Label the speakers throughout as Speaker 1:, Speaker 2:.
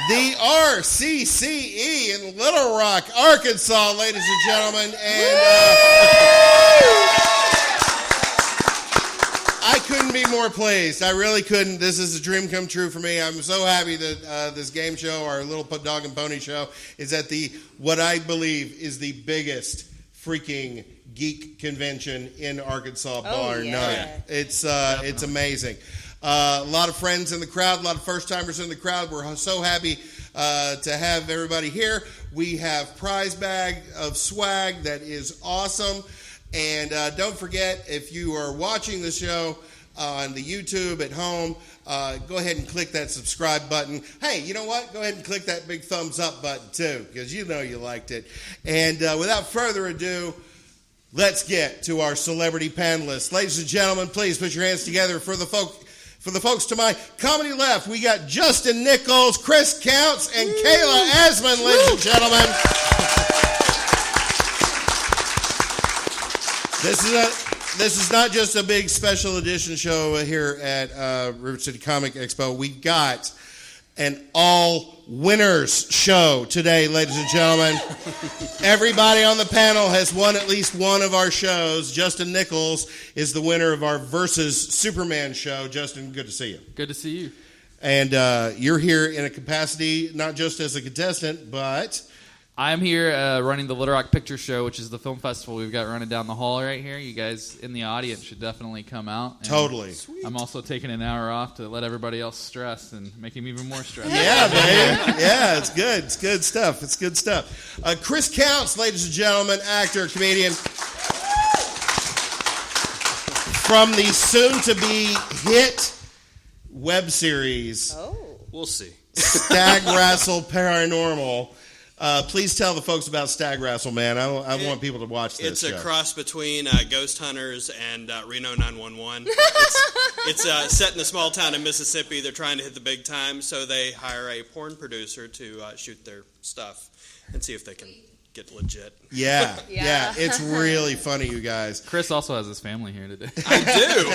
Speaker 1: the RCCE in Little Rock, Arkansas, ladies and gentlemen. And I couldn't be more pleased. I really couldn't. This is a dream come true for me. I'm so happy that this game show, our little dog and pony show, is at what I believe is the biggest freaking geek convention in Arkansas, bar none. It's amazing. A lot of friends in the crowd, a lot of first-timers in the crowd. We're so happy to have everybody here. We have prize bag of swag that is awesome. And don't forget, if you are watching the show on the YouTube at home, go ahead and click that subscribe button. Hey, you know what? Go ahead and click that big thumbs up button, too, because you know you liked it. And without further ado, let's get to our celebrity panelists. Ladies and gentlemen, please put your hands together for the folks to my comedy left. We got Justin Nickles, Chris Counts, and Kayla Esmond, ladies and gentlemen. This is not just a big special edition show here at River City Comic Expo. We got an all-winners show today, ladies and gentlemen. Everybody on the panel has won at least one of our shows. Justin Nickles is the winner of our Versus Superman show. Justin, good to see you.
Speaker 2: Good to see you.
Speaker 1: And you're here in a capacity not just as a contestant, but...
Speaker 2: I'm here running the Little Rock Picture Show, which is the film festival we've got running down the hall right here. You guys in the audience should definitely come out. And
Speaker 1: totally.
Speaker 2: I'm also taking an hour off to let everybody else stress and make him even more stressed.
Speaker 1: Yeah, man. Yeah, it's good. It's good stuff. It's good stuff. Chris Counts, ladies and gentlemen, actor, comedian. From the soon-to-be hit web series.
Speaker 3: Oh. We'll see.
Speaker 1: Stag Wrestle Paranormal. Please tell the folks about Stag Wrestle, man. I want people to watch this.
Speaker 3: It's a cross between Ghost Hunters and Reno 911. It's set in a small town in Mississippi. They're trying to hit the big time, so they hire a porn producer to shoot their stuff and see if they can get legit.
Speaker 1: Yeah. It's really funny, you guys.
Speaker 2: Chris also has his family here today.
Speaker 3: I
Speaker 1: do.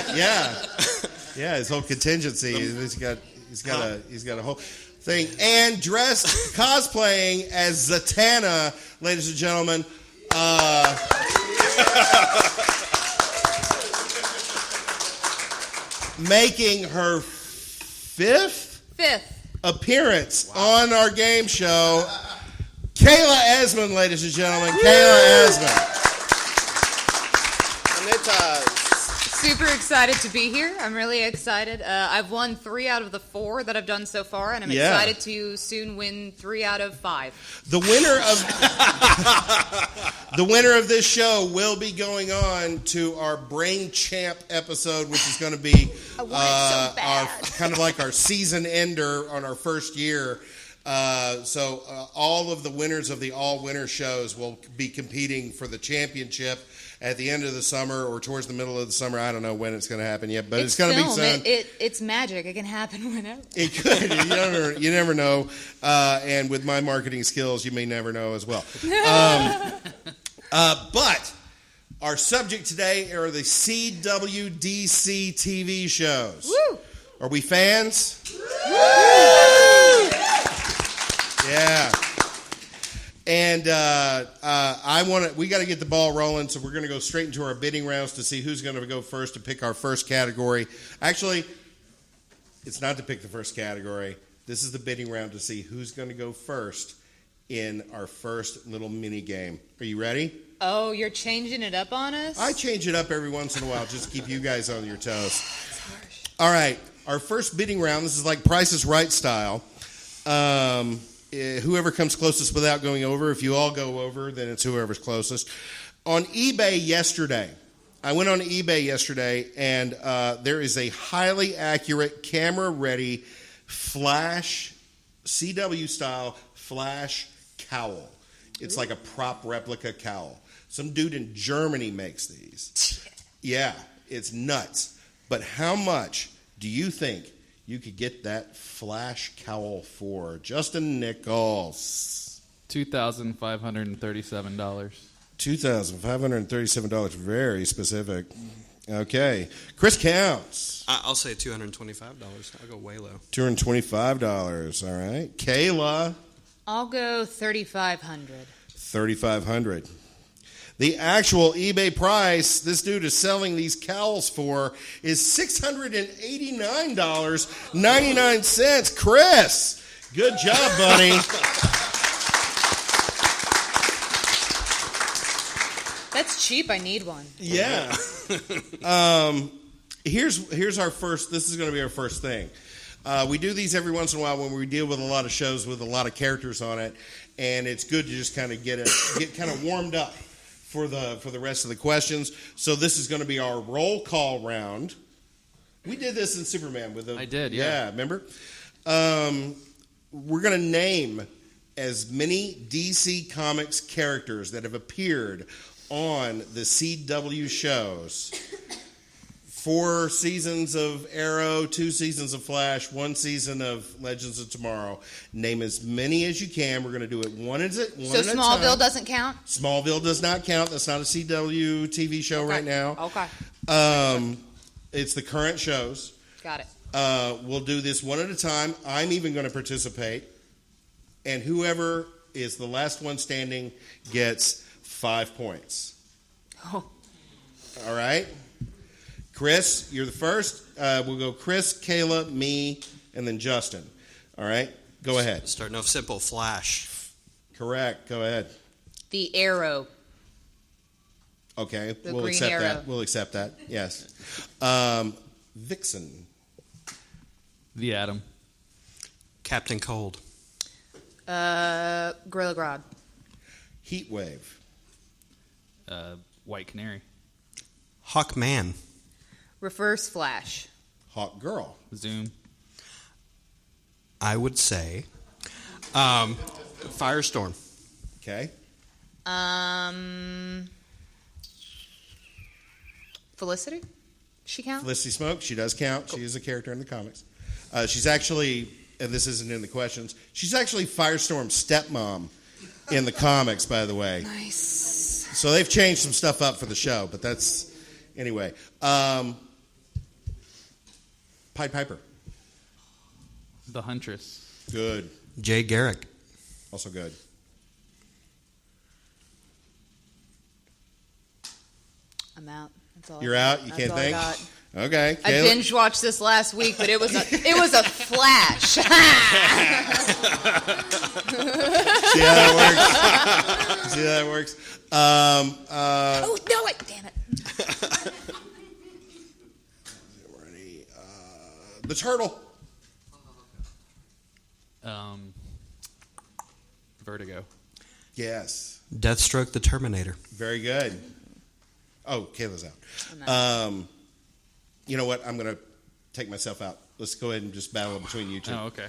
Speaker 1: Yeah, his whole contingency. He's got a whole thing. And dressed, cosplaying as Zatanna, ladies and gentlemen. Making her fifth appearance on our game show. Kayla Esmond, ladies and gentlemen. Kayla Esmond.
Speaker 4: Super excited to be here. I'm really excited. I've won 3 out of the 4 that I've done so far, and I'm excited to soon win 3 out of 5.
Speaker 1: The winner of this show will be going on to our Brain Champ episode, which is going to be our kind of like our season ender on our first year. So all of the winners of the all-winner shows will be competing for the championship at the end of the summer or towards the middle of the summer. I don't know when it's going to happen yet, but it's going to be soon.
Speaker 4: It's magic. It can happen whenever.
Speaker 1: It could. You never know. And with my marketing skills, you may never know as well. But our subject today are the CWDC TV shows.
Speaker 4: Woo!
Speaker 1: Are we fans?
Speaker 4: Woo!
Speaker 1: Yeah. And we got to get the ball rolling, so we're going to go straight into our bidding rounds to see who's going to go first to pick our first category. Actually, it's not to pick the first category. This is the bidding round to see who's going to go first in our first little mini game. Are you ready?
Speaker 4: Oh, you're changing it up on us?
Speaker 1: I change it up every once in a while just to keep you guys on your toes. That's harsh. All right, our first bidding round, this is like Price is Right style. Whoever comes closest without going over. If you all go over, then it's whoever's closest. On eBay yesterday, I went on eBay yesterday, and there is a highly accurate, camera-ready flash, CW-style flash cowl. It's like a prop replica cowl. Some dude in Germany makes these. Yeah, it's nuts. But how much do you think you could get that flash cowl for? Justin Nickles.
Speaker 2: $2,537.
Speaker 1: $2,537. Very specific. Okay. Chris counts.
Speaker 3: I'll say $225. I'll go way low.
Speaker 1: $225. All right. Kayla.
Speaker 4: I'll go 3,500.
Speaker 1: 3,500. The actual eBay price this dude is selling these cowls for is $689.99. Chris, good job, buddy.
Speaker 4: That's cheap. I need one.
Speaker 1: Yeah. Here's our first. This is going to be our first thing. We do these every once in a while when we deal with a lot of shows with a lot of characters on it, and it's good to just kind of get kind of warmed up for the rest of the questions. So this is going to be our roll call round. We did this in Superman with
Speaker 2: I did, yeah.
Speaker 1: Remember? We're going to name as many DC Comics characters that have appeared on the CW shows. 4 seasons of Arrow, 2 seasons of Flash, 1 season of Legends of Tomorrow. Name as many as you can. We're going to do it one at a time.
Speaker 4: So Smallville doesn't count?
Speaker 1: Smallville does not count. That's not a CW TV show right now.
Speaker 4: Okay.
Speaker 1: It's the current shows.
Speaker 4: Got it.
Speaker 1: We'll do this one at a time. I'm even going to participate. And whoever is the last one standing gets 5 points.
Speaker 4: Oh.
Speaker 1: All right? Chris, you're the first. We'll go Chris, Kayla, me, and then Justin. All right? Go ahead.
Speaker 3: Starting off simple, Flash.
Speaker 1: Correct. Go ahead.
Speaker 4: The Arrow.
Speaker 1: Okay.
Speaker 4: The
Speaker 1: We'll
Speaker 4: Green
Speaker 1: accept
Speaker 4: Arrow.
Speaker 1: that. We'll accept that. Yes. Vixen.
Speaker 2: The Atom.
Speaker 3: Captain Cold.
Speaker 4: Gorilla Grodd.
Speaker 1: Heatwave.
Speaker 2: White Canary.
Speaker 3: Hawkman.
Speaker 4: Reverse Flash.
Speaker 1: Hawk Girl.
Speaker 2: Zoom.
Speaker 3: I would say Firestorm.
Speaker 1: Okay.
Speaker 4: Felicity? She count?
Speaker 1: Felicity Smoke. She does count. She is a character in the comics. She's actually, and this isn't in the questions, she's actually Firestorm's stepmom in the comics, by the way.
Speaker 4: Nice.
Speaker 1: So they've changed some stuff up for the show, but that's, anyway. Pied Piper.
Speaker 2: The Huntress.
Speaker 1: Good.
Speaker 3: Jay Garrick.
Speaker 1: Also good.
Speaker 4: I'm out. That's all.
Speaker 1: You're out? You can't think? Okay.
Speaker 4: I
Speaker 1: Kayla?
Speaker 4: binge watched this last week, but it was a flash.
Speaker 1: See how that works?
Speaker 4: Oh no! Damn it!
Speaker 1: Ready? The Turtle.
Speaker 2: Vertigo.
Speaker 1: Yes.
Speaker 3: Deathstroke the Terminator.
Speaker 1: Very good. Oh, Kayla's out. You know what? I'm going to take myself out. Let's go ahead and just battle it between you two.
Speaker 2: Oh, okay.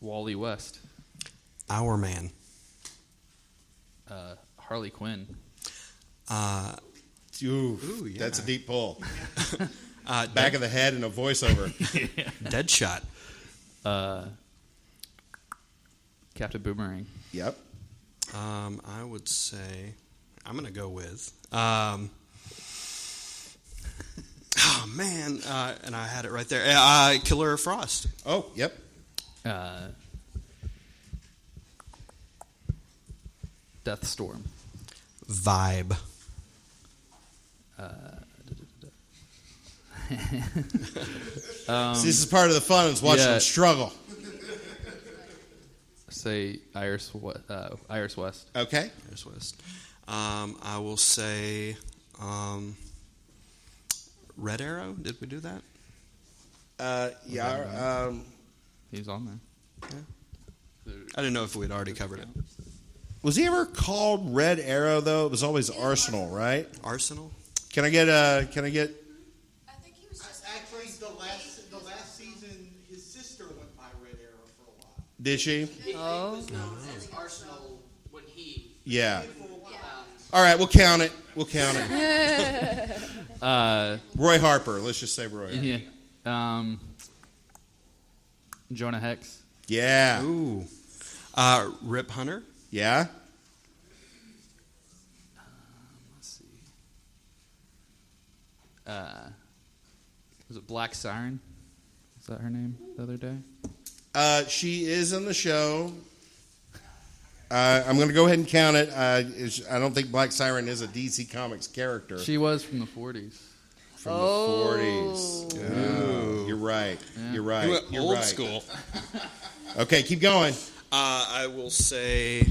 Speaker 2: Wally West.
Speaker 3: Our Man.
Speaker 2: Harley Quinn.
Speaker 1: Ooh,
Speaker 3: yeah.
Speaker 1: That's a deep pull.
Speaker 3: Back
Speaker 1: Back of the head and a voiceover.
Speaker 3: Deadshot.
Speaker 2: Captain Boomerang.
Speaker 1: Yep.
Speaker 3: I would say I'm going to go with. Oh man, and I had it right there. Killer Frost.
Speaker 1: Oh, yep.
Speaker 2: Deathstorm.
Speaker 3: Vibe.
Speaker 1: See, this is part of the fun is watching them struggle.
Speaker 2: Say Iris West.
Speaker 1: Okay.
Speaker 3: Iris West. I will say Red Arrow. Did we do that?
Speaker 1: Yeah.
Speaker 2: He's on there.
Speaker 3: I didn't know if we'd already covered it.
Speaker 1: Was he ever called Red Arrow though? It was always Arsenal, right?
Speaker 3: Arsenal.
Speaker 1: Can I get?
Speaker 5: I think he was just actually the last season. His sister went by Red Arrow for a while.
Speaker 1: Did she?
Speaker 4: Oh.
Speaker 5: Arsenal when he.
Speaker 1: Yeah. All right, we'll count it. Roy Harper. Let's just say Roy Harper.
Speaker 2: Yeah. Jonah Hex.
Speaker 1: Yeah.
Speaker 3: Ooh. Rip Hunter.
Speaker 1: Yeah.
Speaker 2: Let's see. was it Black Siren? Is that her name the other day?
Speaker 1: She is in the show. I'm going to go ahead and count it. I don't think Black Siren is a DC Comics character.
Speaker 2: She was from the 40s.
Speaker 1: From the 40s. Yeah. You're right.
Speaker 2: Yeah.
Speaker 1: You're right.
Speaker 3: You went
Speaker 1: You're
Speaker 3: old
Speaker 1: right.
Speaker 3: school.
Speaker 1: Okay, keep going.
Speaker 3: I will say,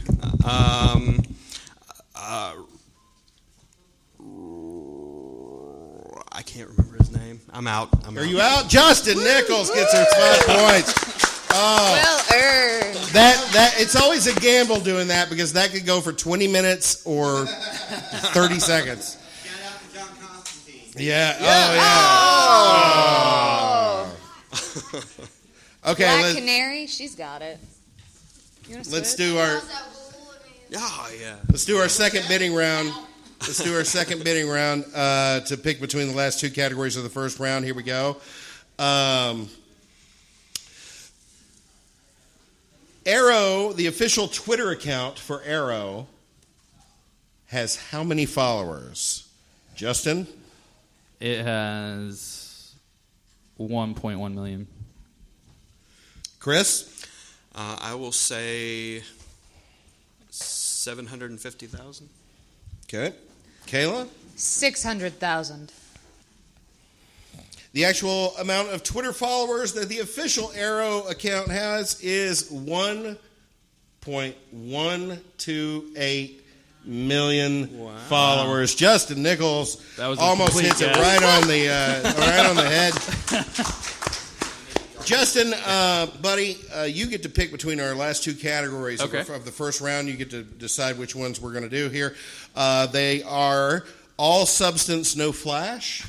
Speaker 3: I can't remember his name. I'm out.
Speaker 1: Are you out? Justin Nickles gets her 5 points. Oh,
Speaker 4: Well earned.
Speaker 1: that it's always a gamble doing that because that could go for 20 minutes or 30 seconds.
Speaker 5: Shout out to John Constantine.
Speaker 1: Yeah. Oh, yeah. Okay,
Speaker 4: Black Canary, she's got it. You wanna
Speaker 1: let's
Speaker 4: switch?
Speaker 1: do our
Speaker 3: Yeah.
Speaker 1: let's do our second bidding round. Let's do our second bidding round to pick between the last two categories of the first round. Here we go. Arrow, the official Twitter account for Arrow, has how many followers? Justin?
Speaker 2: It has 1.1 million.
Speaker 1: Chris?
Speaker 3: I will say 750,000.
Speaker 1: Okay. Kayla?
Speaker 4: 600,000.
Speaker 1: The actual amount of Twitter followers that the official Arrow account has is 1.128 million followers. Justin Nickles
Speaker 2: That was a
Speaker 1: almost
Speaker 2: complete
Speaker 1: hits it
Speaker 2: guess.
Speaker 1: right on the head. Justin, buddy, you get to pick between our last two categories
Speaker 2: Okay.
Speaker 1: of the first round. You get to decide which ones we're going to do here. They are all substance, no flash,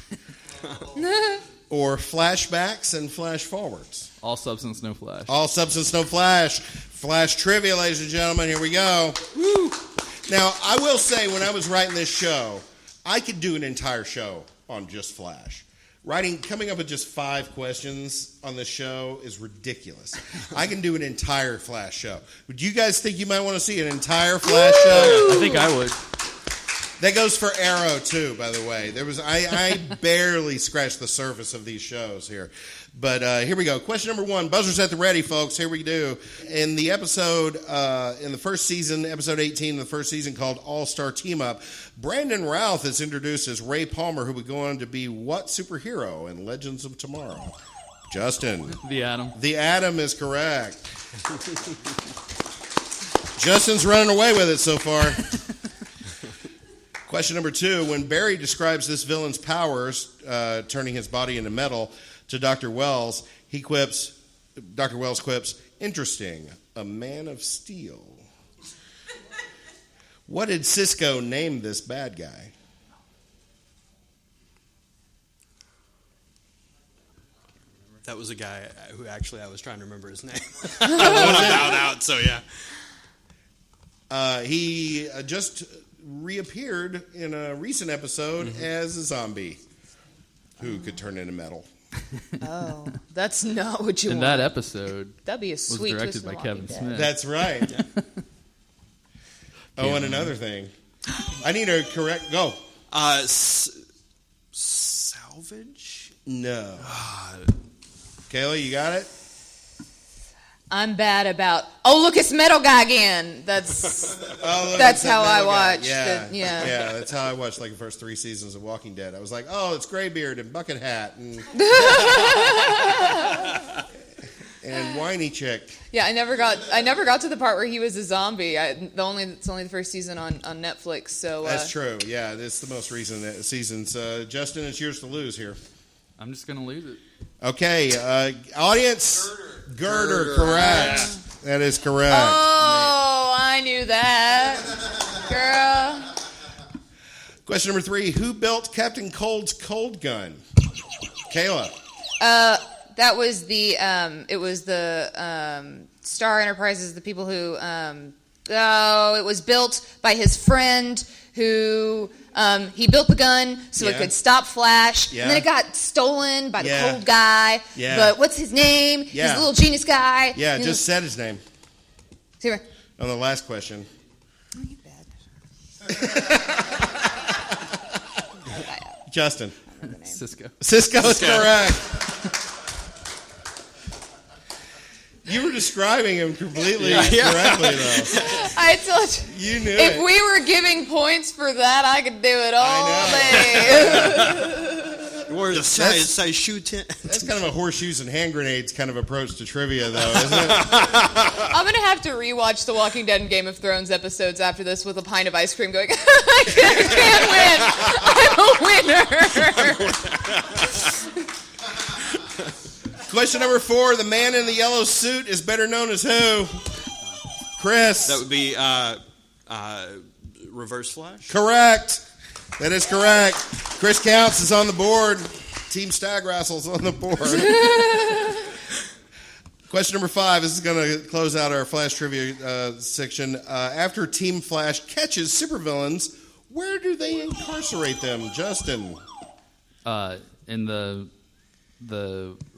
Speaker 1: or flashbacks and flash forwards.
Speaker 2: All substance, no flash.
Speaker 1: All substance, no flash. Flash trivia, ladies and gentlemen. Here we go. Woo. Now, I will say, when I was writing this show, I could do an entire show on just Flash. Coming up with just 5 questions on this show is ridiculous. I can do an entire Flash show. Would you guys think you might want to see an entire Flash show?
Speaker 2: I think I would.
Speaker 1: That goes for Arrow too, by the way. I barely scratched the surface of these shows here. But here we go. Question number 1. Buzzers at the ready, folks. Here we do. In the episode, in the first season, episode 18 of the first season called All-Star Team Up, Brandon Routh is introduced as Ray Palmer, who would go on to be what superhero in Legends of Tomorrow? Justin.
Speaker 2: The Atom.
Speaker 1: The Atom is correct. Justin's running away with it so far. Question number 2. When Barry describes this villain's powers, turning his body into metal, to Dr. Wells, Dr. Wells quips, interesting, a man of steel. What did Cisco name this bad guy?
Speaker 3: That was a guy who actually I was trying to remember his name. I don't want to bow out, so yeah.
Speaker 1: He just reappeared in a recent episode as a zombie who could turn into metal.
Speaker 4: Oh, that's not what you
Speaker 2: In
Speaker 4: want.
Speaker 2: that episode,
Speaker 4: That'd be a
Speaker 2: was
Speaker 4: sweet
Speaker 2: directed
Speaker 4: twist
Speaker 2: by
Speaker 4: in The
Speaker 2: Kevin
Speaker 4: Walking Dead.
Speaker 2: Smith.
Speaker 1: That's right. Oh, and another thing. I need to correct. Go.
Speaker 3: Salvage?
Speaker 1: No. Kayla, you got it?
Speaker 4: I'm bad about. Oh, look, it's Metal Guy again. That's
Speaker 1: Oh, look,
Speaker 4: That's
Speaker 1: it's that
Speaker 4: how I
Speaker 1: metal guy.
Speaker 4: watched
Speaker 1: Yeah.
Speaker 4: it, yeah.
Speaker 1: That's how I watched like the first 3 seasons of Walking Dead. I was like, oh, it's Graybeard and Bucket Hat and and whiny chick.
Speaker 4: yeah. I never got to the part where he was a zombie. It's only the first season on Netflix. So
Speaker 1: That's true. Yeah, it's the most recent seasons. Justin, it's yours to lose here.
Speaker 2: I'm just going to lose it.
Speaker 1: Okay, audience. Girder, correct.
Speaker 3: Yeah.
Speaker 1: That is correct.
Speaker 4: Oh, I knew that, girl.
Speaker 1: Question number 3. Who built Captain Cold's cold gun? Kayla.
Speaker 4: That was the Star Enterprises, the people who it was built by his friend who he built the gun so it
Speaker 1: Yeah.
Speaker 4: could stop Flash,
Speaker 1: Yeah.
Speaker 4: and then it got stolen by the
Speaker 1: Yeah.
Speaker 4: cold guy.
Speaker 1: Yeah.
Speaker 4: But what's his name?
Speaker 1: Yeah.
Speaker 4: He's the little genius guy.
Speaker 1: Yeah,
Speaker 4: You
Speaker 1: just
Speaker 4: know-
Speaker 1: said his name
Speaker 4: Here.
Speaker 1: on the last question.
Speaker 4: Oh, you bad.
Speaker 1: Justin.
Speaker 4: of the name.
Speaker 2: Cisco.
Speaker 1: Cisco is correct. You were describing him completely correctly, though.
Speaker 4: I told you.
Speaker 1: You knew
Speaker 4: If
Speaker 1: it.
Speaker 4: we were giving points for that, I could do it all day.
Speaker 3: Or say shoot it.
Speaker 1: That's kind of a horseshoes and hand grenades kind of approach to trivia, though, isn't it?
Speaker 4: I'm going to have to rewatch the Walking Dead and Game of Thrones episodes after this with a pint of ice cream going, I can't win. I'm a winner.
Speaker 1: Question number 4. The man in the yellow suit is better known as who? Chris.
Speaker 3: That would be Reverse Flash.
Speaker 1: Correct. That is correct. Chris Counts is on the board. Team Stag Wrestle's on the board. Question number 5. This is going to close out our Flash trivia section. After Team Flash catches supervillains, where do they incarcerate them, Justin?
Speaker 2: In the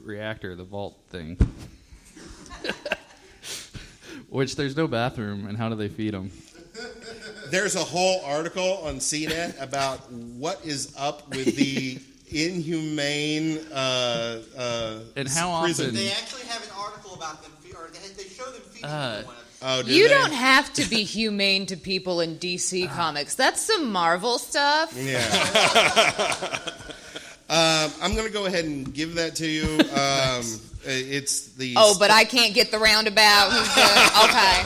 Speaker 2: reactor, the vault thing. Which there's no bathroom, and how do they feed them?
Speaker 1: There's a whole article on CNET about what is up with the inhumane
Speaker 2: and how
Speaker 1: prison.
Speaker 2: often
Speaker 5: They actually have an article about them, or they show them feeding people.
Speaker 1: Oh, did
Speaker 4: You
Speaker 1: they?
Speaker 4: don't have to be humane to people in DC Comics. That's some Marvel stuff.
Speaker 1: Yeah. I'm going to go ahead and give that to you. It's the.
Speaker 4: Oh, but I can't get the roundabout. Who's the... Okay.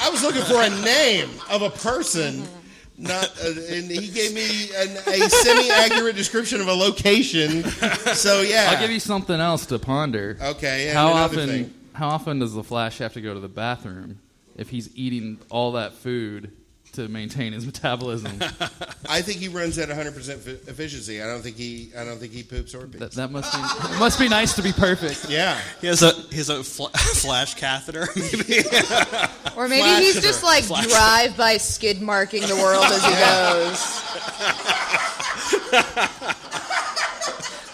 Speaker 1: I was looking for a name of a person, not, and he gave me a semi-accurate description of a location. So yeah,
Speaker 2: I'll give you something else to ponder.
Speaker 1: Okay. And
Speaker 2: How
Speaker 1: another
Speaker 2: often?
Speaker 1: thing.
Speaker 2: How often does the Flash have to go to the bathroom if he's eating all that food to maintain his metabolism?
Speaker 1: I think he runs at 100% efficiency. I don't think he poops or pees.
Speaker 2: That must be nice to be perfect.
Speaker 1: Yeah.
Speaker 3: He has a flash catheter, maybe.
Speaker 4: Or maybe
Speaker 1: Flash
Speaker 4: he's
Speaker 1: her.
Speaker 4: just like drive-by skid marking the world as he goes.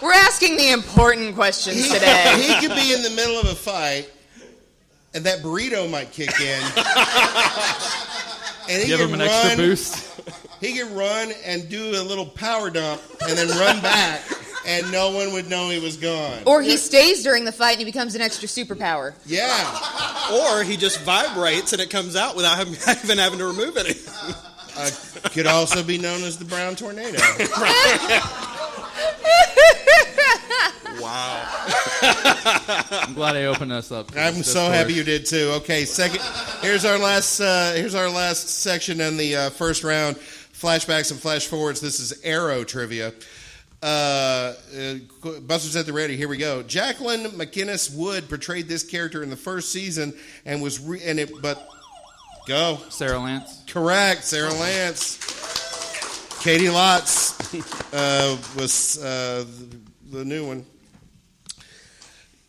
Speaker 4: We're asking the important questions today.
Speaker 1: He could be in the middle of a fight, and that burrito might kick in. And he
Speaker 2: Give
Speaker 1: could
Speaker 2: him an
Speaker 1: run,
Speaker 2: extra boost.
Speaker 1: He could run and do a little power dump and then run back, and no one would know he was gone.
Speaker 4: Or he stays during the fight and he becomes an extra superpower.
Speaker 1: Yeah.
Speaker 3: Or he just vibrates and it comes out without him even having to remove anything.
Speaker 1: Could also be known as the brown tornado.
Speaker 3: Wow.
Speaker 2: I'm glad I opened us up.
Speaker 1: I'm so happy you did too. Okay, second. Here's our last section in the first round. Flashbacks and flash forwards. This is Arrow trivia. Buster's at the ready. Here we go. Jacqueline McInnes Wood portrayed this character in the first season and was go.
Speaker 2: Sarah Lance.
Speaker 1: Correct, Sarah Lance. Katie Lotz was the new one.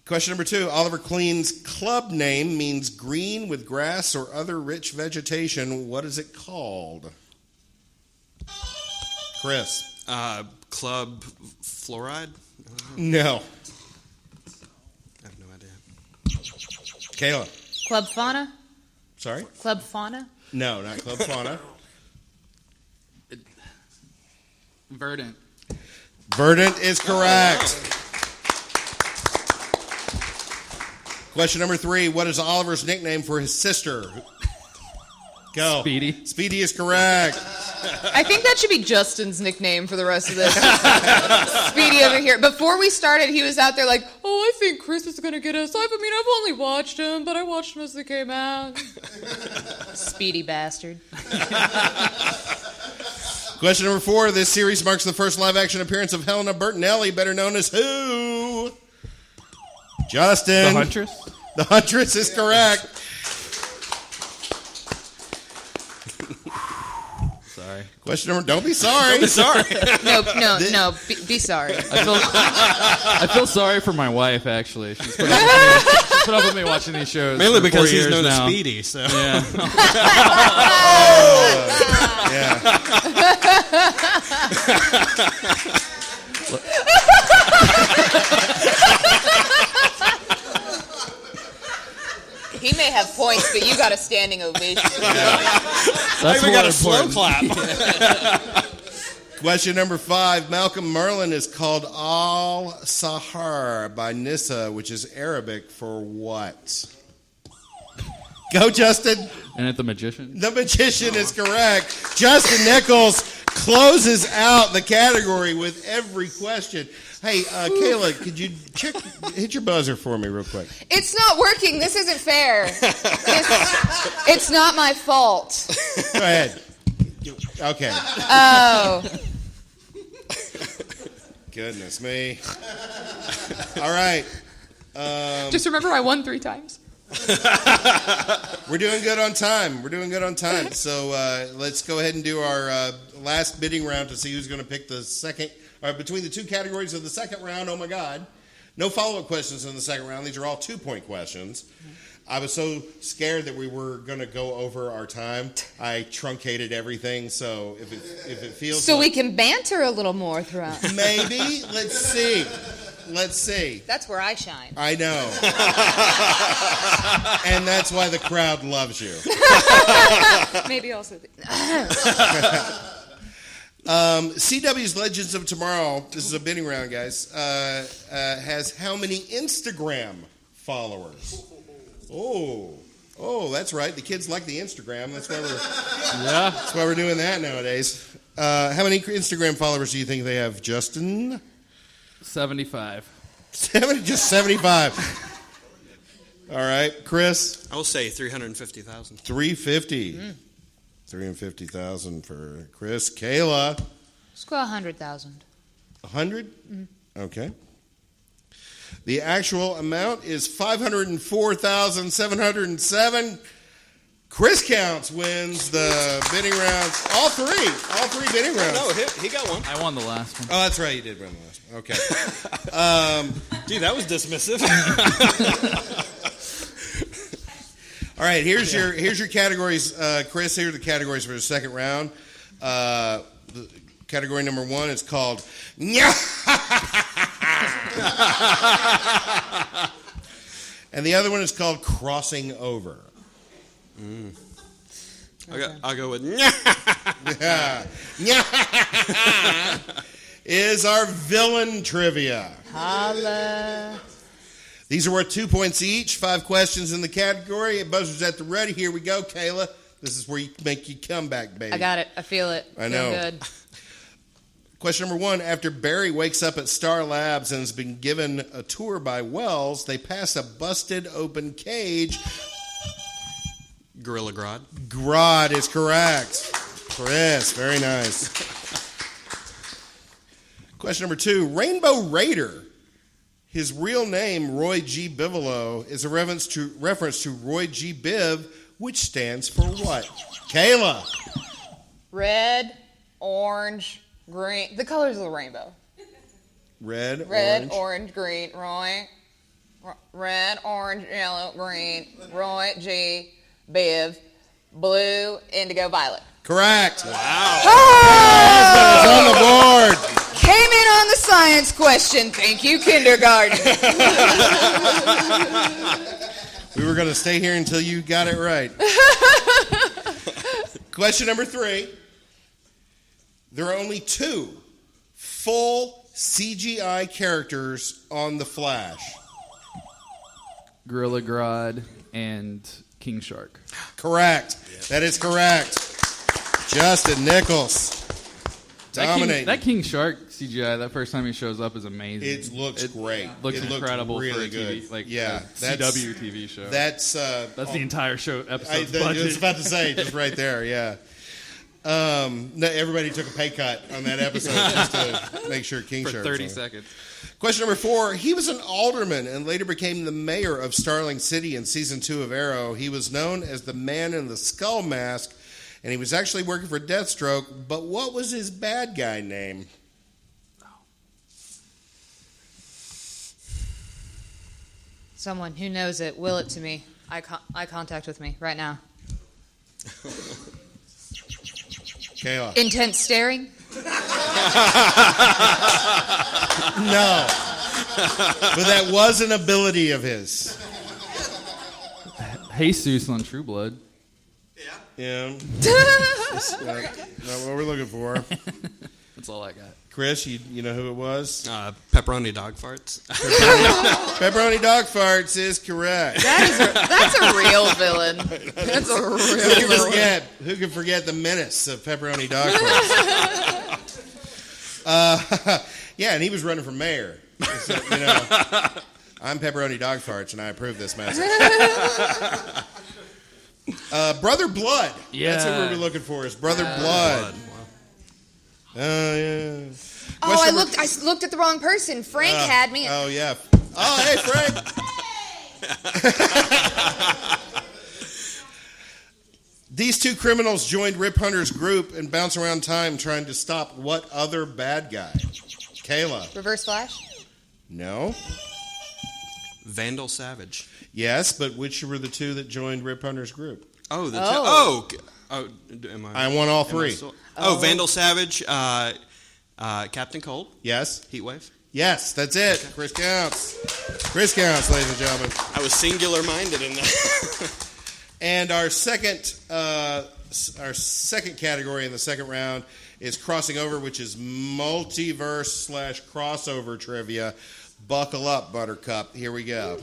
Speaker 1: Question number 2. Oliver Queen's club name means green with grass or other rich vegetation. What is it called? Chris.
Speaker 3: Club Fluoride?
Speaker 1: No.
Speaker 3: I have no idea.
Speaker 1: Kayla.
Speaker 4: Club Fauna?
Speaker 1: Sorry?
Speaker 4: Club Fauna?
Speaker 1: No, not Club Fauna.
Speaker 2: Verdant.
Speaker 1: Verdant is correct. Question number 3. What is Oliver's nickname for his sister? Go.
Speaker 2: Speedy.
Speaker 1: Speedy is correct.
Speaker 4: I think that should be Justin's nickname for the rest of this. Speedy over here. Before we started, he was out there like, oh, I think Chris is going to get us. I've only watched him, but I watched him as they came out. Speedy bastard.
Speaker 1: Question number 4. This series marks the first live-action appearance of Helena Bertinelli, better known as who? Justin.
Speaker 2: The Huntress?
Speaker 1: The Huntress is correct.
Speaker 2: Sorry.
Speaker 1: Question number... Don't be sorry.
Speaker 3: Sorry.
Speaker 4: No, be sorry.
Speaker 2: I feel sorry for my wife, actually. She's put up with me watching these shows.
Speaker 3: Mainly
Speaker 2: for
Speaker 3: because
Speaker 2: 4
Speaker 3: he's
Speaker 2: years
Speaker 3: known as
Speaker 2: now.
Speaker 3: Speedy, so.
Speaker 2: Yeah.
Speaker 1: Yeah.
Speaker 4: He may have points, but you got a standing ovation.
Speaker 2: That's
Speaker 3: I even got
Speaker 2: more
Speaker 3: a slow
Speaker 2: important.
Speaker 3: clap.
Speaker 1: Question number 5. Malcolm Merlin is called Al-Sahar by Nissa, which is Arabic for what? Go, Justin.
Speaker 2: And at the magician.
Speaker 1: The magician is correct. Justin Nickles closes out the category with every question. Hey, Kayla, could you hit your buzzer for me real quick?
Speaker 4: It's not working. This isn't fair. It's not my fault.
Speaker 1: Go ahead. Okay.
Speaker 4: Oh.
Speaker 1: Goodness me. All right.
Speaker 4: Just remember I won 3 times.
Speaker 1: We're doing good on time. So let's go ahead and do our last bidding round to see who's going to pick the second. Between the 2 categories of the second round, oh my God. No follow-up questions in the second round. These are all 2-point questions. I was so scared that we were going to go over our time. I truncated everything, so if it feels
Speaker 4: So
Speaker 1: like,
Speaker 4: we can banter a little more throughout.
Speaker 1: maybe. Let's see.
Speaker 4: That's where I shine.
Speaker 1: I know. And that's why the crowd loves you.
Speaker 4: Maybe also.
Speaker 1: CW's Legends of Tomorrow, this is a bidding round, guys, has how many Instagram followers? Oh, that's right. The kids like the Instagram. That's why we're doing that nowadays. How many Instagram followers do you think they have, Justin?
Speaker 2: 75.
Speaker 1: Just 75. All right, Chris?
Speaker 3: I will say 350,000.
Speaker 1: 350. 350,000 for Chris. Kayla?
Speaker 4: Let's go 100,000.
Speaker 1: 100? Okay. The actual amount is 504,707. Chris Counts wins the bidding rounds. All three bidding rounds.
Speaker 3: No, he got one.
Speaker 2: I won the last one.
Speaker 1: Oh, that's right. You did win the last one. Okay.
Speaker 3: Gee, that was dismissive.
Speaker 1: All right. Here's your categories, Chris. Here are the categories for the second round. Category number 1 is called and the other one is called Crossing Over.
Speaker 3: I'll go with
Speaker 1: is our villain trivia.
Speaker 4: Holla.
Speaker 1: These are worth 2 points each. 5 questions in the category. Buzzer's at the ready. Here we go, Kayla. This is where you make your comeback, baby.
Speaker 4: I got it. I feel it.
Speaker 1: I know.
Speaker 4: Feel good.
Speaker 1: Question number 1. After Barry wakes up at Star Labs and has been given a tour by Wells, they pass a busted open cage.
Speaker 3: Gorilla Grodd.
Speaker 1: Grodd is correct. Chris, very nice. Question number 2. Rainbow Raider. His real name, Roy G. Bigelow, is a reference to Roy G. Biv, which stands for what? Kayla.
Speaker 4: Red, orange, green. The colors of the rainbow.
Speaker 1: Red,
Speaker 4: orange, green. Roy. Red, orange, yellow, green. Roy G. Biv. Blue, indigo, violet.
Speaker 1: Correct.
Speaker 3: Wow.
Speaker 1: It's on the board.
Speaker 4: Came in on the science question. Thank you, kindergarten.
Speaker 1: We were going to stay here until you got it right. Question number 3. There are only 2 full CGI characters on The Flash.
Speaker 2: Gorilla Grodd and King Shark.
Speaker 1: Correct. That is correct. Justin Nickles. Dominate.
Speaker 2: That King Shark CGI, that first time he shows up, is amazing.
Speaker 1: It looks great.
Speaker 2: Looks
Speaker 1: It looked
Speaker 2: incredible
Speaker 1: really
Speaker 2: for a TV,
Speaker 1: good.
Speaker 2: like
Speaker 1: Yeah,
Speaker 2: a CW TV show.
Speaker 1: That's
Speaker 2: the entire show episode's
Speaker 1: I
Speaker 2: budget.
Speaker 1: was about to say, just right there, yeah. No, everybody took a pay cut on that episode just to make sure King
Speaker 2: for
Speaker 1: Shark
Speaker 2: 30
Speaker 1: was on.
Speaker 2: seconds.
Speaker 1: Question number 4. He was an alderman and later became the mayor of Starling City in season 2 of Arrow. He was known as the Man in the Skull Mask, and he was actually working for Deathstroke, but what was his bad guy name?
Speaker 4: Someone who knows it, will it to me. Eye contact with me right now.
Speaker 1: Kayla.
Speaker 4: Intense staring.
Speaker 1: No. But that was an ability of his.
Speaker 2: Jesus on True Blood.
Speaker 1: Yeah. Not what we're looking for.
Speaker 2: That's all I got.
Speaker 1: Chris, you know who it was?
Speaker 3: Pepperoni dog farts.
Speaker 1: Pepperoni dog farts is correct.
Speaker 4: That's a real villain. That's a real villain.
Speaker 1: Who can forget the menace of pepperoni dog farts? Yeah, and he was running for mayor. So, I'm pepperoni dog farts, and I approve this message. Brother Blood.
Speaker 2: Yeah.
Speaker 1: That's who we were looking for. Is Brother Blood. Oh yeah.
Speaker 4: Oh, I looked at the wrong person. Frank had me.
Speaker 1: Oh yeah. Oh hey Frank. These two criminals joined Rip Hunter's group and bounce around time trying to stop what other bad guy? Kayla.
Speaker 4: Reverse Flash?
Speaker 1: No.
Speaker 3: Vandal Savage.
Speaker 1: Yes, but which were the two that joined Rip Hunter's group?
Speaker 3: Oh, am I?
Speaker 1: I won all three.
Speaker 3: Vandal Savage, Captain Cold.
Speaker 1: Yes.
Speaker 3: Heatwave.
Speaker 1: Yes, that's it. Okay. Chris counts. Chris counts, ladies and gentlemen.
Speaker 3: I was singular-minded in that.
Speaker 1: And our second category in the second round is crossing over, which is multiverse/crossover trivia. Buckle up, Buttercup. Here we go.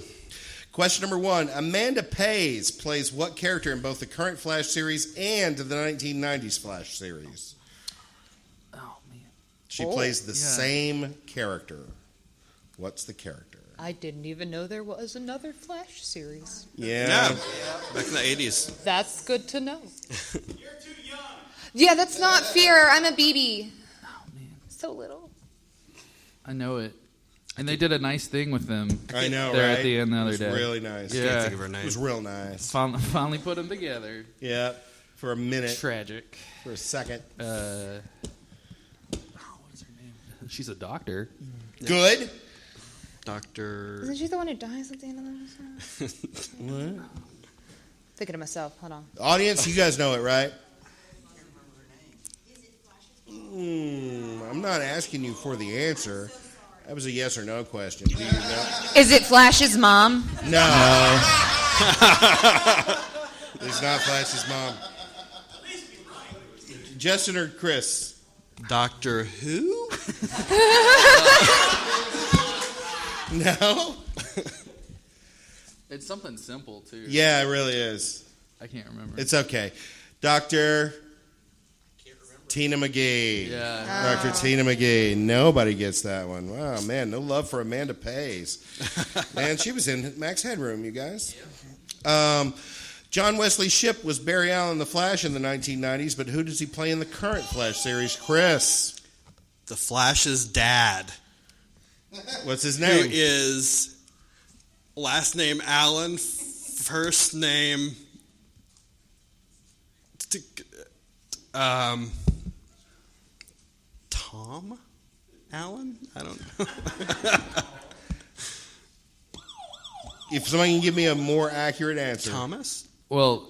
Speaker 1: Question number 1. Amanda Pays plays what character in both the current Flash series and the 1990s Flash series?
Speaker 2: Oh, man.
Speaker 1: She plays the same character. What's the character?
Speaker 4: I didn't even know there was another Flash series.
Speaker 1: Yeah.
Speaker 3: Back in the 80s.
Speaker 4: That's good to know.
Speaker 5: You're too young.
Speaker 4: Yeah, that's not fair. I'm a BB.
Speaker 2: Oh, man.
Speaker 4: So little.
Speaker 2: I know it. And they did a nice thing with them.
Speaker 1: I know,
Speaker 2: there
Speaker 1: right?
Speaker 2: at the end the other day.
Speaker 1: It was really nice.
Speaker 2: Yeah.
Speaker 3: Can't think of her name.
Speaker 1: It was real nice.
Speaker 2: Finally put them together.
Speaker 1: Yeah. For a minute.
Speaker 2: Tragic.
Speaker 1: For a second.
Speaker 2: What's her name? She's a doctor.
Speaker 1: Good.
Speaker 3: Doctor.
Speaker 4: Isn't she the one who dies at the end of the
Speaker 1: What?
Speaker 4: Thinking of myself. Hold on.
Speaker 1: Audience, you guys know it, right? I'm not asking you for the answer. That was a yes or no question. Do you know?
Speaker 4: Is it Flash's mom?
Speaker 1: No. It's not Flash's mom. Justin or Chris?
Speaker 3: Doctor Who?
Speaker 1: No?
Speaker 2: It's something simple, too.
Speaker 1: Yeah, it really is.
Speaker 2: I can't remember.
Speaker 1: It's okay. Dr. Tina McGee.
Speaker 2: Yeah.
Speaker 1: Dr. Tina McGee. Nobody gets that one. Wow, man, no love for Amanda Pays. Man, she was in Max Headroom, you guys. John Wesley Shipp was Barry Allen the Flash in the 1990s, but who does he play in the current Flash series? Chris.
Speaker 3: The Flash's dad.
Speaker 1: What's his
Speaker 3: Who
Speaker 1: name?
Speaker 3: is last name Allen, first name Tom Allen? I don't know.
Speaker 1: If somebody can give me a more accurate answer.
Speaker 3: Thomas?
Speaker 2: Well,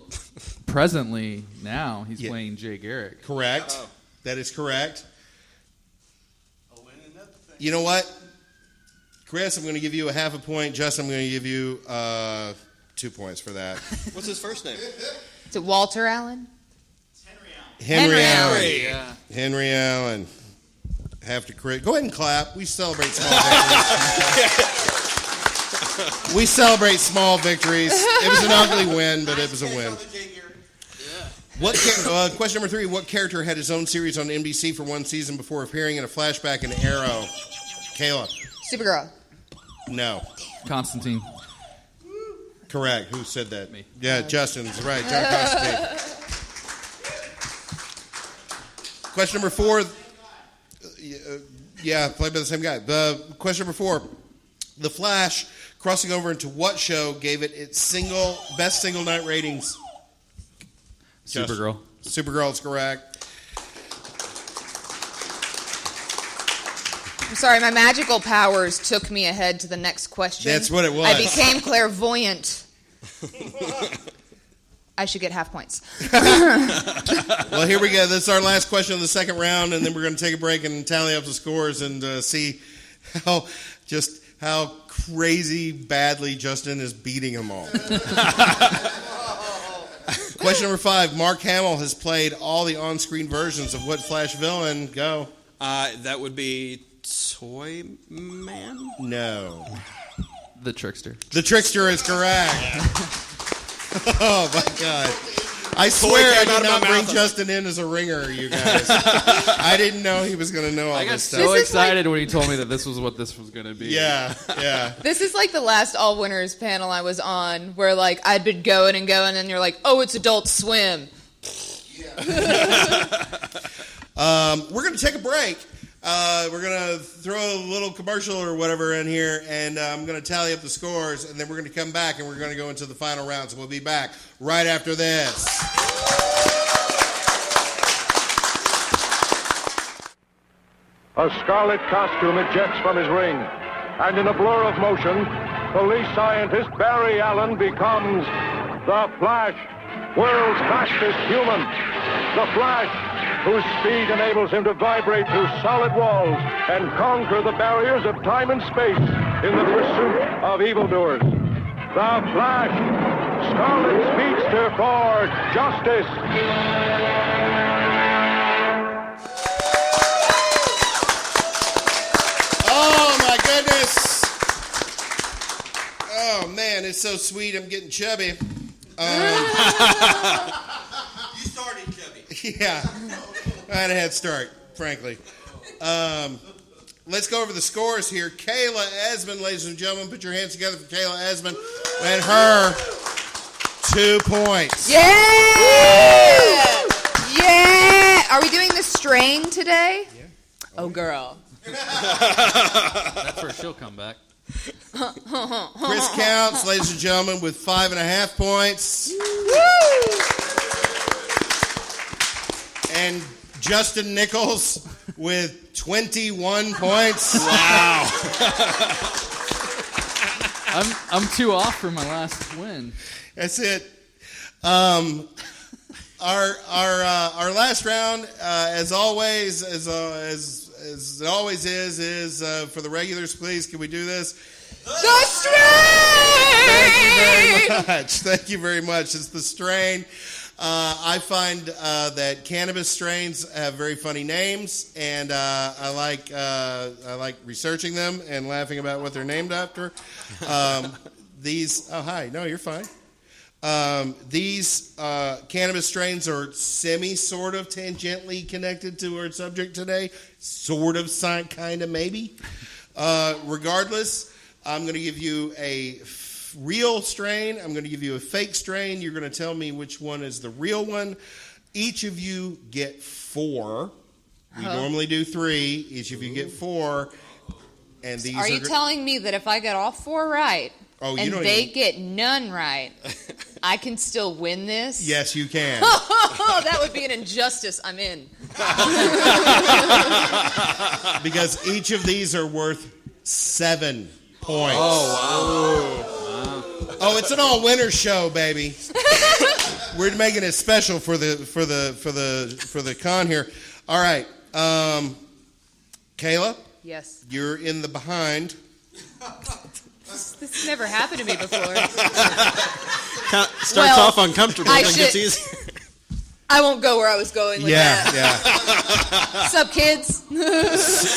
Speaker 2: presently, now, he's playing Jay Garrick.
Speaker 1: Correct. That is correct. You know what? Chris, I'm going to give you a half a point. Justin, I'm going to give you 2 points for that.
Speaker 3: What's his first name?
Speaker 4: Is it Walter Allen?
Speaker 1: Henry Allen.
Speaker 2: Yeah.
Speaker 1: Henry Allen. Have to Chris. Go ahead and clap. We celebrate small victories. We celebrate small victories. It was an ugly win, but it was a win. Question number 3. What character had his own series on NBC for one season before appearing in a flashback in Arrow? Kayla.
Speaker 4: Supergirl.
Speaker 1: No.
Speaker 2: Constantine.
Speaker 1: Correct. Who said that?
Speaker 2: Me.
Speaker 1: Yeah, Justin's right. John Constantine. Question number 4. Played by the same guy. Question number 4. The Flash crossing over into what show gave it its best single night ratings?
Speaker 2: Supergirl.
Speaker 1: Supergirl is correct.
Speaker 4: I'm sorry, my magical powers took me ahead to the next question.
Speaker 1: That's what it was.
Speaker 4: I became clairvoyant. I should get half points.
Speaker 1: Well, here we go. This is our last question of the second round, and then we're going to take a break and tally up the scores and see how crazy badly Justin is beating them all. Question number 5. Mark Hamill has played all the on-screen versions of what Flash villain? Go.
Speaker 3: That would be Toy Man?
Speaker 1: No.
Speaker 2: The Trickster.
Speaker 1: The Trickster is correct. Oh, my God. I swear I
Speaker 3: came out
Speaker 1: did
Speaker 3: of my
Speaker 1: not bring
Speaker 3: mouth.
Speaker 1: Justin in as a ringer, you guys. I didn't know he was going to know all
Speaker 2: I got
Speaker 1: this stuff.
Speaker 2: so
Speaker 4: This is
Speaker 2: excited when he told me that this was what this was going to be.
Speaker 1: Yeah, yeah.
Speaker 4: This is like the last All Winners panel I was on, where like I'd been going and going, and you're like, "Oh, it's Adult Swim."
Speaker 1: We're going to take a break. We're going to throw a little commercial or whatever in here, and I'm going to tally up the scores, and then we're going to come back, and we're going to go into the final round. So we'll be back right after this.
Speaker 6: A scarlet costume ejects from his ring, and in a blur of motion, police scientist Barry Allen becomes the Flash, world's fastest human. The Flash, whose speed enables him to vibrate through solid walls and conquer the barriers of time and space in the pursuit of evildoers. The Flash, Scarlet Speedster for justice.
Speaker 1: Oh, my goodness. Oh, man, it's so sweet. I'm getting chubby.
Speaker 5: You started, Chubby.
Speaker 1: Yeah. I had a head start, frankly. Let's go over the scores here. Kayla Esmond, ladies and gentlemen, put your hands together for Kayla Esmond and her 2 points.
Speaker 4: Yeah! Yeah! Are we doing the strain today? Yeah. Oh, girl.
Speaker 2: That's where she'll come back.
Speaker 1: Chris Counts, ladies and gentlemen, with 5.5 points. And Justin Nickles with 21 points.
Speaker 3: Wow.
Speaker 2: I'm 2 off for my last win.
Speaker 1: That's it. Our last round, as always, as it always is for the regulars. Please, can we do this?
Speaker 4: The strain!
Speaker 1: Thank you very much. Thank you very much. It's the strain. I find that cannabis strains have very funny names, and I like researching them and laughing about what they're named after. These. Oh, hi. No, you're fine. These cannabis strains are sort of tangentially connected to our subject today. Sort of, kind of, maybe. Regardless, I'm going to give you a real strain. I'm going to give you a fake strain. You're going to tell me which one is the real one. Each of you get 4. We normally do 3. Each of you get 4. And these
Speaker 4: Are you telling me that if I get all 4 right, and they get none right, I can still win this?
Speaker 1: Yes, you can.
Speaker 4: Oh, that would be an injustice. I'm in.
Speaker 1: Because each of these are worth 7 points.
Speaker 3: Oh, wow.
Speaker 1: Oh, it's an all-winner show, baby. We're making it special for the con here. All right, Kayla.
Speaker 4: Yes.
Speaker 1: You're in the behind.
Speaker 4: This never happened to me before.
Speaker 3: Starts off uncomfortable,
Speaker 4: I
Speaker 3: then gets
Speaker 4: should-
Speaker 3: easier.
Speaker 4: I won't go where I was going with that.
Speaker 1: Yeah.
Speaker 4: What's up, kids?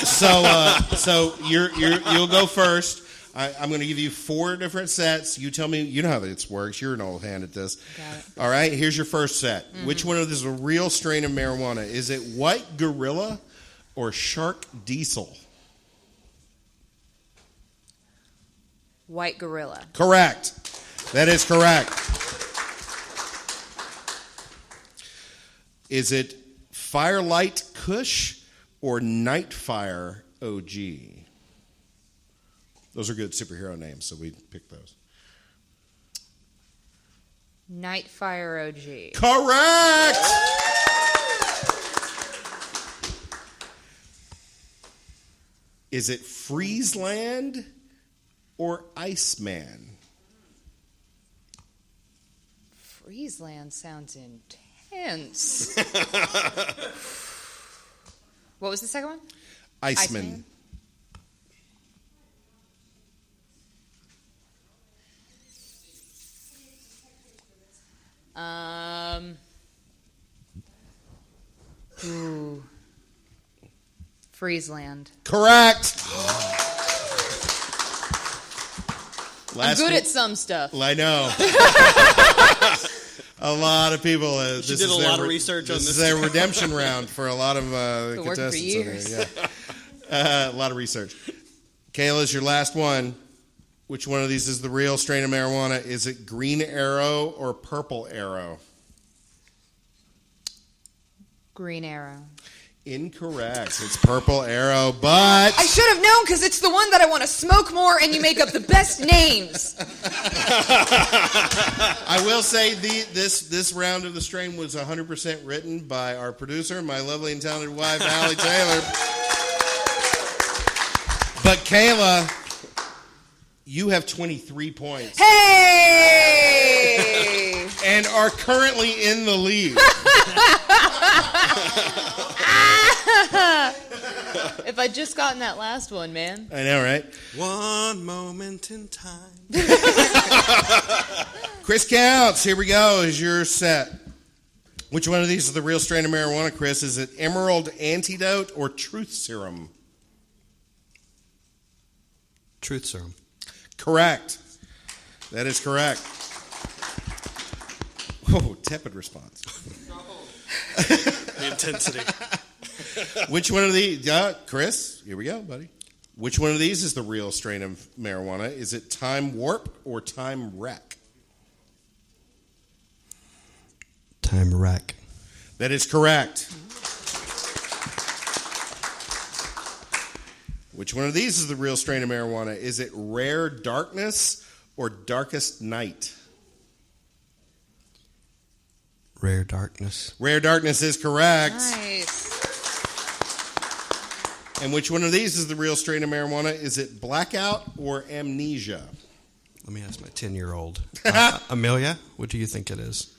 Speaker 1: So you'll go first. I'm going to give you 4 different sets. You tell me. You know how this works. You're an old hand at this.
Speaker 4: Got it.
Speaker 1: All right. Here's your first set. Mm-hmm. Which one of these is a real strain of marijuana? Is it White Gorilla or Shark Diesel?
Speaker 4: White Gorilla.
Speaker 1: Correct. That is correct. Is it Firelight Kush or Nightfire OG? Those are good superhero names, so we picked those.
Speaker 4: Nightfire OG.
Speaker 1: Correct! Is it Freezeland or Iceman?
Speaker 4: Freezeland sounds intense. What was the second one?
Speaker 1: Iceman.
Speaker 4: Friesland.
Speaker 1: Correct.
Speaker 4: I'm good at some stuff.
Speaker 1: I know. A lot of people.
Speaker 3: She did a lot of research on this.
Speaker 1: This is their redemption round for a lot of
Speaker 4: Been working for
Speaker 1: contestants.
Speaker 4: years.
Speaker 1: Yeah. A lot of research. Kayla is your last one. Which one of these is the real strain of marijuana? Is it Green Arrow or Purple Arrow?
Speaker 4: Green Arrow.
Speaker 1: Incorrect. It's Purple Arrow, but
Speaker 4: I should have known because it's the one that I want to smoke more and you make up the best names.
Speaker 1: I will say this round of the strain was 100% written by our producer, my lovely and talented wife, Allie Taylor. But Kayla, you have 23 points.
Speaker 4: Hey!
Speaker 1: And are currently in the lead.
Speaker 4: If I'd just gotten that last one, man.
Speaker 1: I know, right?
Speaker 3: One moment in time.
Speaker 1: Chris Counts, here we go, is your set. Which one of these is the real strain of marijuana, Chris? Is it Emerald Antidote or Truth Serum?
Speaker 3: Truth serum.
Speaker 1: Correct. That is correct. Oh, tepid response.
Speaker 3: The intensity.
Speaker 1: Which one of these, Chris, here we go, buddy. Which one of these is the real strain of marijuana? Is it Time Warp or Time Wreck?
Speaker 3: Time wreck.
Speaker 1: That is correct. Which one of these is the real strain of marijuana? Is it Rare Darkness or Darkest Night?
Speaker 3: Rare darkness.
Speaker 1: Rare Darkness is correct.
Speaker 4: Nice.
Speaker 1: And which one of these is the real strain of marijuana? Is it Blackout or Amnesia?
Speaker 3: Let me ask my 10-year-old. Amelia, what do you think it is?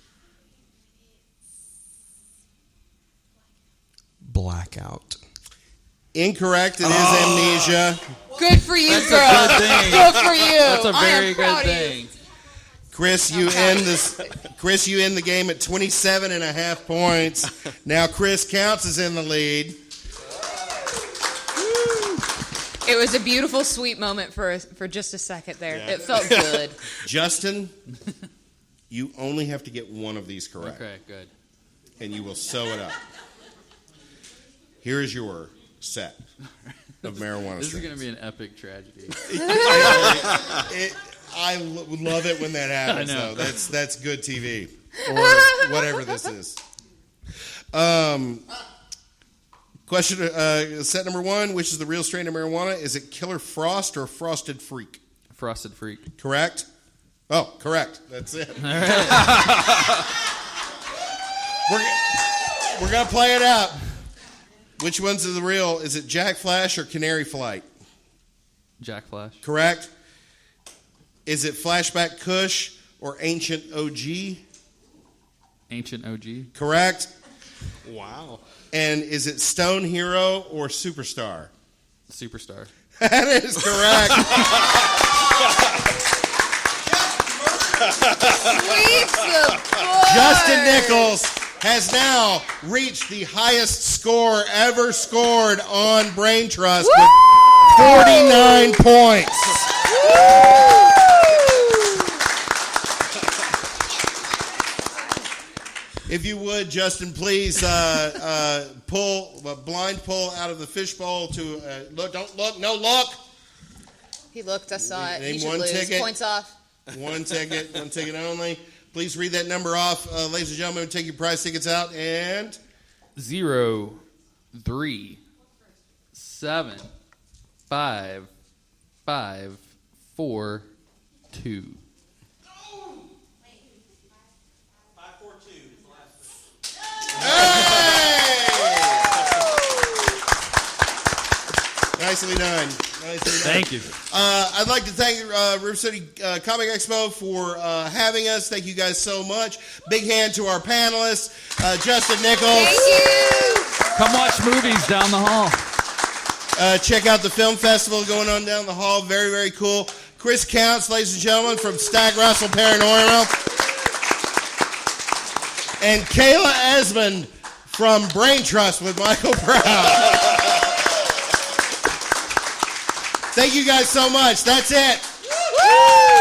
Speaker 3: Blackout.
Speaker 1: Incorrect. It is Amnesia.
Speaker 4: Good for you,
Speaker 2: That's
Speaker 4: girl.
Speaker 2: a good thing.
Speaker 4: Good for you.
Speaker 2: That's a
Speaker 4: I am
Speaker 2: very
Speaker 4: proud
Speaker 2: good
Speaker 4: of you.
Speaker 2: thing.
Speaker 1: Chris, you end the game at 27.5 points. Now Chris Counts is in the lead.
Speaker 4: It was a beautiful, sweet moment for just a second there. Yeah. It felt good.
Speaker 1: Justin, you only have to get one of these correct.
Speaker 2: Okay, good.
Speaker 1: And you will sew it up. Here is your set of marijuana
Speaker 2: This
Speaker 1: strains.
Speaker 2: is going to be an epic tragedy.
Speaker 1: I love it when that happens,
Speaker 2: I know.
Speaker 1: though. That's good TV. Or whatever this is. Question, set number one, which is the real strain of marijuana? Is it Killer Frost or Frosted Freak?
Speaker 2: Frosted Freak.
Speaker 1: Correct? Oh, correct. That's it.
Speaker 2: All right.
Speaker 1: We're going to play it out. Which one's the real? Is it Jack Flash or Canary Flight?
Speaker 2: Jack Flash.
Speaker 1: Correct. Is it Flashback Kush or Ancient OG?
Speaker 2: Ancient OG.
Speaker 1: Correct.
Speaker 3: Wow.
Speaker 1: And is it Stone Hero or Superstar?
Speaker 2: Superstar.
Speaker 1: That is correct.
Speaker 4: Sweet support.
Speaker 1: Justin Nickles has now reached the highest score ever scored on Brain Trust with 49 points. If you would, Justin, please pull a blind pull out of the fishbowl to look. Don't look. No look.
Speaker 4: He looked. I saw it.
Speaker 1: Name
Speaker 4: He should
Speaker 1: one
Speaker 4: lose.
Speaker 1: ticket.
Speaker 4: Points off.
Speaker 1: One ticket only. Please read that number off, ladies and gentlemen. Take your prize tickets out and
Speaker 2: 0, 3, 7, 5, 5, 4, 2.
Speaker 3: 542.
Speaker 1: Nicely done.
Speaker 2: Thank you.
Speaker 1: I'd like to thank River City Comic Expo for having us. Thank you guys so much. Big hand to our panelists, Justin Nickles.
Speaker 4: Thank you.
Speaker 2: Come watch movies down the hall.
Speaker 1: Check out the film festival going on down the hall. Very, very cool. Chris Counts, ladies and gentlemen, from Stag Russell Paranormal. And Kayla Esmond from Brain Trust with Michael Brown. Thank you guys so much. That's it.